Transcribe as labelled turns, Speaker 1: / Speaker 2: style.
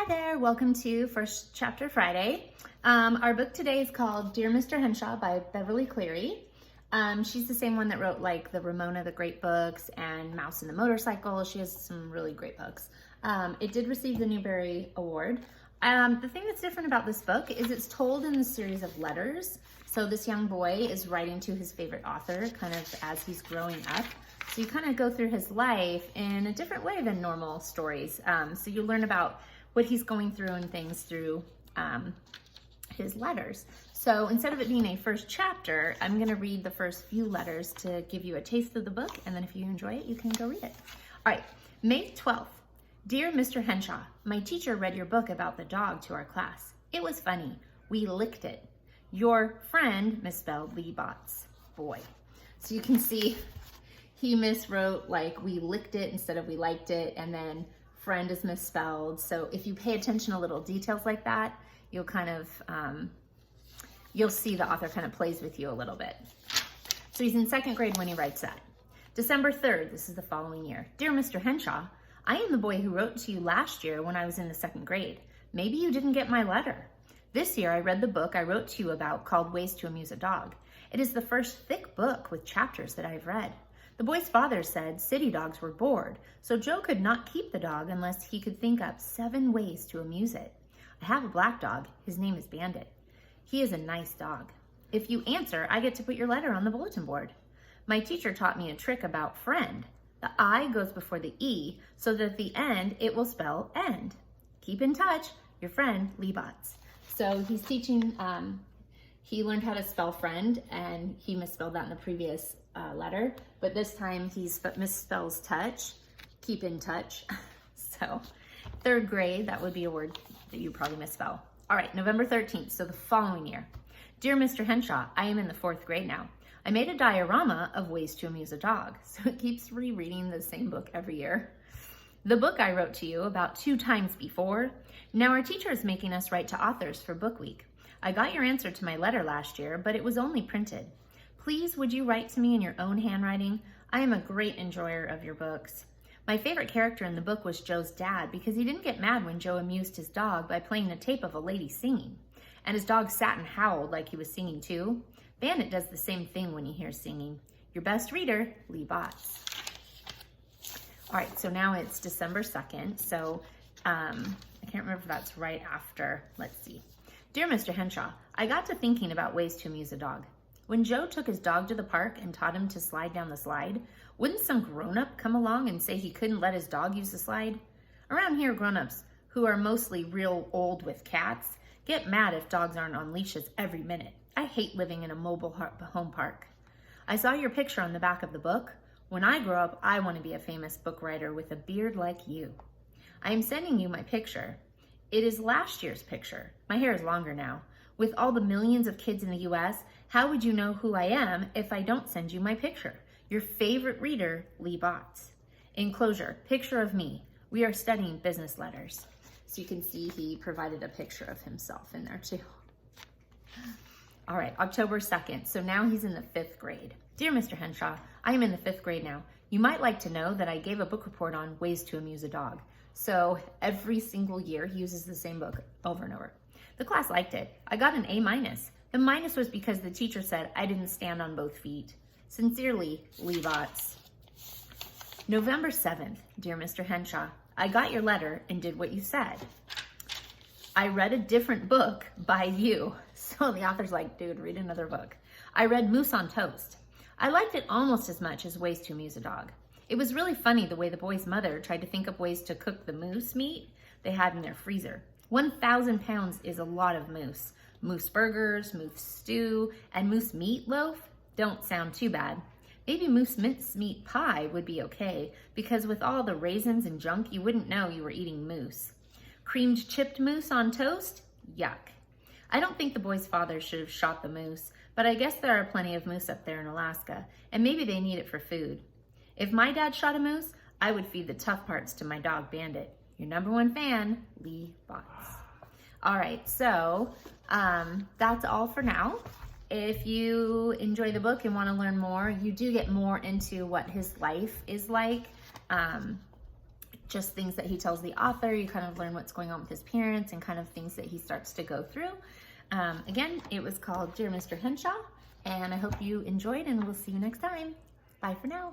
Speaker 1: Hi there, welcome to First Chapter Friday. Our book today is called Dear Mr Henshaw by Beverly Cleary. She's the same one that wrote like the Ramona the Great books and Mouse and the Motorcycle. She has some really great books. It did receive the Newbery Award. The thing that's different about this book is it's told in a series of letters. So this young boy is writing to his favorite author kind of as he's growing up. So you kind of go through his life in a different way than normal stories. So you learn about what he's going through and things through his letters. So instead of it being a first chapter, I'm going to read the first few letters to give you a taste of the book, and then if you enjoy it, you can go read it. All right, May 12th. Dear Mr. Henshaw, my teacher read your book about the dog to our class. It was funny. We licked it. Your friend misspelled Lee Bott's boy. So you can see he miswrote like we licked it instead of we liked it, and then friend is misspelled. So if you pay attention to little details like that, you'll kind of, you'll see the author kind of plays with you a little bit. So he's in second grade when he writes that. December 3rd, this is the following year. Dear Mr. Henshaw, I am the boy who wrote to you last year when I was in the second grade. Maybe you didn't get my letter. This year I read the book I wrote to you about called Ways to Amuse a Dog. It is the first thick book with chapters that I've read. The boy's father said city dogs were bored, so Joe could not keep the dog unless he could think up 7 ways to amuse it. I have a black dog. His name is Bandit. He is a nice dog. If you answer, I get to put your letter on the bulletin board. My teacher taught me a trick about friend. The I goes before the E, so that at the end, it will spell end. Keep in touch, your friend, Lee Botts. So he's teaching, he learned how to spell friend, and he misspelled that in the previous letter, but this time he misspells touch, keep in touch. So third grade, that would be a word that you probably misspell. All right, November 13th, so the following year. Dear Mr. Henshaw, I am in the 4th grade now. I made a diorama of ways to amuse a dog, so it keeps rereading the same book every year. The book I wrote to you about 2 times before. Now our teacher is making us write to authors for book week. I got your answer to my letter last year, but it was only printed. Please, would you write to me in your own handwriting? I am a great enjoyer of your books. My favorite character in the book was Joe's dad because he didn't get mad when Joe amused his dog by playing a tape of a lady singing. And his dog sat and howled like he was singing too. Bandit does the same thing when he hears singing. Your best reader, Lee Botts. All right, so now it's December 2nd. So I can't remember if that's right after. Let's see. Dear Mr. Henshaw, I got to thinking about ways to amuse a dog. When Joe took his dog to the park and taught him to slide down the slide, wouldn't some grown-up come along and say he couldn't let his dog use the slide? Around here, grown-ups, who are mostly real old with cats, get mad if dogs aren't on leashes every minute. I hate living in a mobile home park. I saw your picture on the back of the book. When I grow up, I want to be a famous book writer with a beard like you. I am sending you my picture. It is last year's picture. My hair is longer now. With all the millions of kids in the U.S., how would you know who I am if I don't send you my picture? Your favorite reader, Lee Botts. Enclosure, picture of me. We are studying business letters. So you can see he provided a picture of himself in there too. All right, October 2nd. So now he's in the 5th grade. Dear Mr. Henshaw, I am in the 5th grade now. You might like to know that I gave a book report on ways to amuse a dog. So every single year he uses the same book over and over. The class liked it. I got an A-. The minus was because the teacher said I didn't stand on both feet. Sincerely, Lee Botts. November 7th, Dear Mr. Henshaw, I got your letter and did what you said. I read a different book by you. So the author's like, dude, read another book. I read Moose on Toast. I liked it almost as much as Ways to Amuse a Dog. It was really funny the way the boy's mother tried to think of ways to cook the moose meat they had in their freezer. 1,000 pounds is a lot of moose. Moose burgers, moose stew, and moose meatloaf don't sound too bad. Maybe moose mincemeat pie would be okay, because with all the raisins and junk, you wouldn't know you were eating moose. Creamed chipped moose on toast? Yuck. I don't think the boy's father should have shot the moose, but I guess there are plenty of moose up there in Alaska, and maybe they need it for food. If my dad shot a moose, I would feed the tough parts to my dog Bandit. Your #1 fan, Lee Botts. All right, so that's all for now. If you enjoy the book and want to learn more, you do get more into what his life is like. just things that he tells the author. You kind of learn what's going on with his parents and kind of things that he starts to go through. Again, it was called Dear Mr. Henshaw, and I hope you enjoyed, and we'll see you next time. Bye for now.